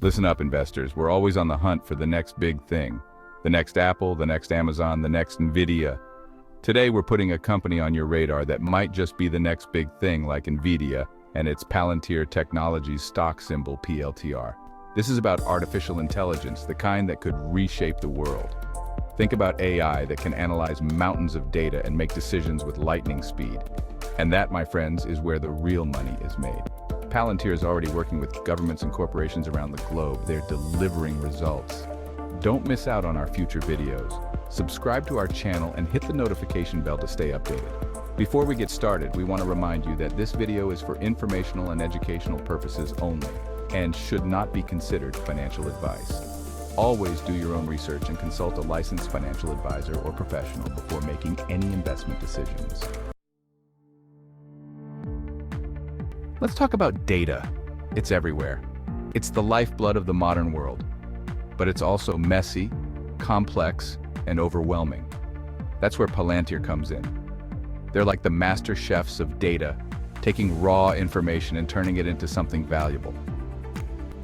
Listen up, investors. We're always on the hunt for the next big thing. The next Apple, the next Amazon, the next Nvidia. Today, we're putting a company on your radar that might just be the next big thing like Nvidia and its Palantir Technologies stock symbol PLTR. This is about artificial intelligence, the kind that could reshape the world. Think about AI that can analyze mountains of data and make decisions with lightning speed. And that, my friends, is where the real money is made. Palantir is already working with governments and corporations around the globe. They're delivering results. Don't miss out on our future videos. Subscribe to our channel and hit the notification bell to stay updated. Before we get started, we want to remind you that this video is for informational and educational purposes only and should not be considered financial advice. Always do your own research and consult a licensed financial advisor or professional before making any investment decisions. Let's talk about data. It's everywhere. It's the lifeblood of the modern world. But it's also messy, complex, and overwhelming. That's where Palantir comes in. They're like the master chefs of data, taking raw information and turning it into something valuable.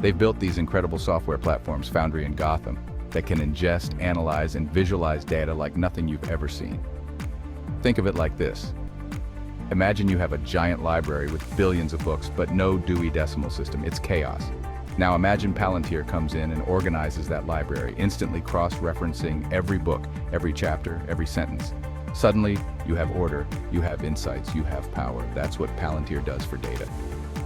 They've built these incredible software platforms, Foundry and Gotham, that can ingest, analyze, and visualize data like nothing you've ever seen. Think of it like this. Imagine you have a giant library with billions of books, but no Dewey Decimal System. It's chaos. Now imagine Palantir comes in and organizes that library, instantly cross-referencing every book, every chapter, every sentence. Suddenly, you have order, you have insights, you have power. That's what Palantir does for data.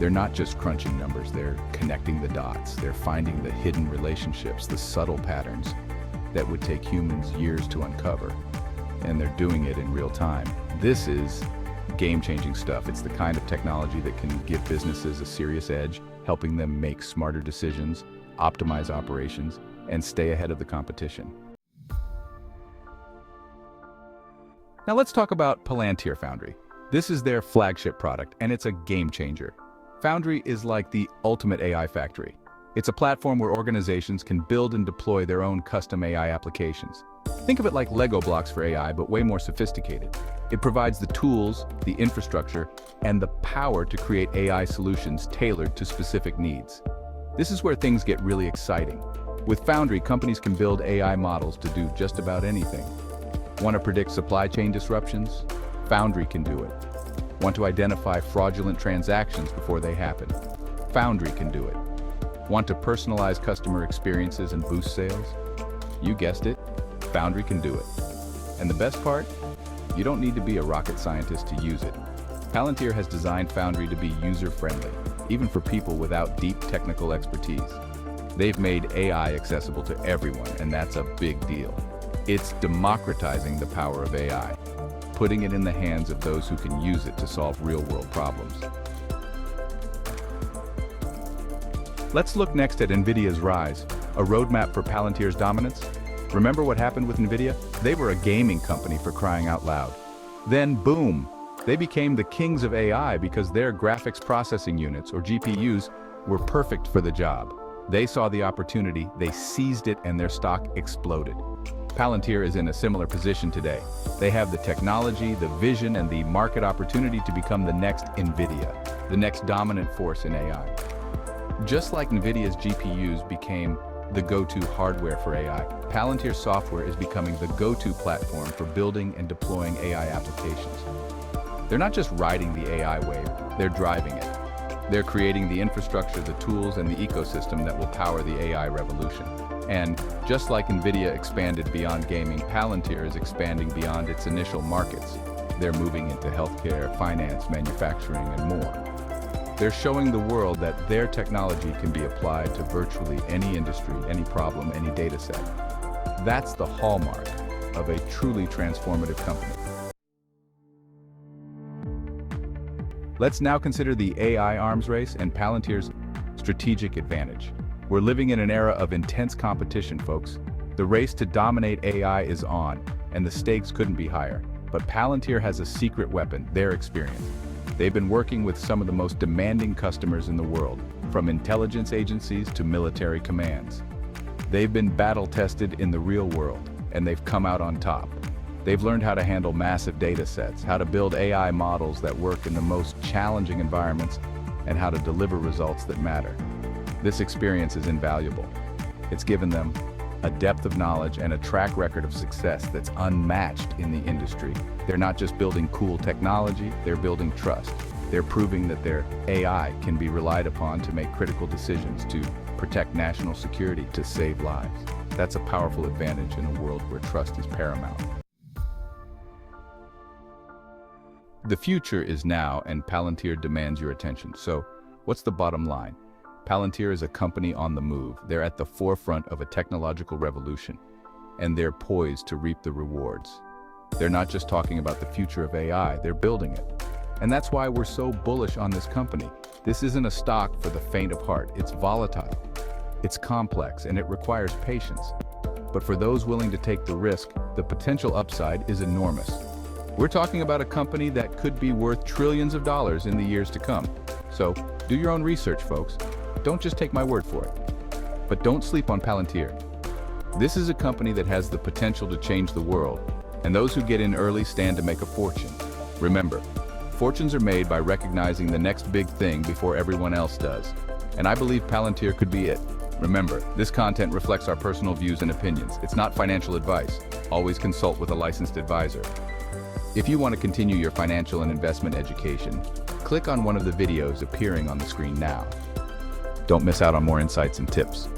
They're not just crunching numbers, they're connecting the dots. They're finding the hidden relationships, the subtle patterns that would take humans years to uncover. And they're doing it in real time. This is game-changing stuff. It's the kind of technology that can give businesses a serious edge, helping them make smarter decisions, optimize operations, and stay ahead of the competition. Now let's talk about Palantir Foundry. This is their flagship product, and it's a game changer. Foundry is like the ultimate AI factory. It's a platform where organizations can build and deploy their own custom AI applications. Think of it like Lego blocks for AI, but way more sophisticated. It provides the tools, the infrastructure, and the power to create AI solutions tailored to specific needs. This is where things get really exciting. With Foundry, companies can build AI models to do just about anything. Want to predict supply chain disruptions? Foundry can do it. Want to identify fraudulent transactions before they happen? Foundry can do it. Want to personalize customer experiences and boost sales? You guessed it, Foundry can do it. And the best part? You don't need to be a rocket scientist to use it. Palantir has designed Foundry to be user-friendly, even for people without deep technical expertise. They've made AI accessible to everyone, and that's a big deal. It's democratizing the power of AI, putting it in the hands of those who can use it to solve real-world problems. Let's look next at Nvidia's rise, a roadmap for Palantir's dominance. Remember what happened with Nvidia? They were a gaming company for crying out loud. Then, boom, they became the kings of AI because their graphics processing units, or GPUs, were perfect for the job. They saw the opportunity, they seized it, and their stock exploded. Palantir is in a similar position today. They have the technology, the vision, and the market opportunity to become the next Nvidia, the next dominant force in AI. Just like Nvidia's GPUs became the go-to hardware for AI, Palantir software is becoming the go-to platform for building and deploying AI applications. They're not just riding the AI wave, they're driving it. They're creating the infrastructure, the tools, and the ecosystem that will power the AI revolution. And just like Nvidia expanded beyond gaming, Palantir is expanding beyond its initial markets. They're moving into healthcare, finance, manufacturing, and more. They're showing the world that their technology can be applied to virtually any industry, any problem, any data set. That's the hallmark of a truly transformative company. Let's now consider the AI arms race and Palantir's strategic advantage. We're living in an era of intense competition, folks. The race to dominate AI is on, and the stakes couldn't be higher. But Palantir has a secret weapon, their experience. They've been working with some of the most demanding customers in the world, from intelligence agencies to military commands. They've been battle-tested in the real world, and they've come out on top. They've learned how to handle massive data sets, how to build AI models that work in the most challenging environments, and how to deliver results that matter. This experience is invaluable. It's given them a depth of knowledge and a track record of success that's unmatched in the industry. They're not just building cool technology, they're building trust. They're proving that their AI can be relied upon to make critical decisions, to protect national security, to save lives. That's a powerful advantage in a world where trust is paramount. The future is now, and Palantir demands your attention. So, what's the bottom line? Palantir is a company on the move. They're at the forefront of a technological revolution, and they're poised to reap the rewards. They're not just talking about the future of AI, they're building it. And that's why we're so bullish on this company. This isn't a stock for the faint of heart. It's volatile, it's complex, and it requires patience. But for those willing to take the risk, the potential upside is enormous. We're talking about a company that could be worth trillions of dollars in the years to come. So, do your own research, folks. Don't just take my word for it. But don't sleep on Palantir. This is a company that has the potential to change the world, and those who get in early stand to make a fortune. Remember, fortunes are made by recognizing the next big thing before everyone else does. And I believe Palantir could be it. Remember, this content reflects our personal views and opinions. It's not financial advice. Always consult with a licensed advisor. If you want to continue your financial and investment education, click on one of the videos appearing on the screen now. Don't miss out on more insights and tips.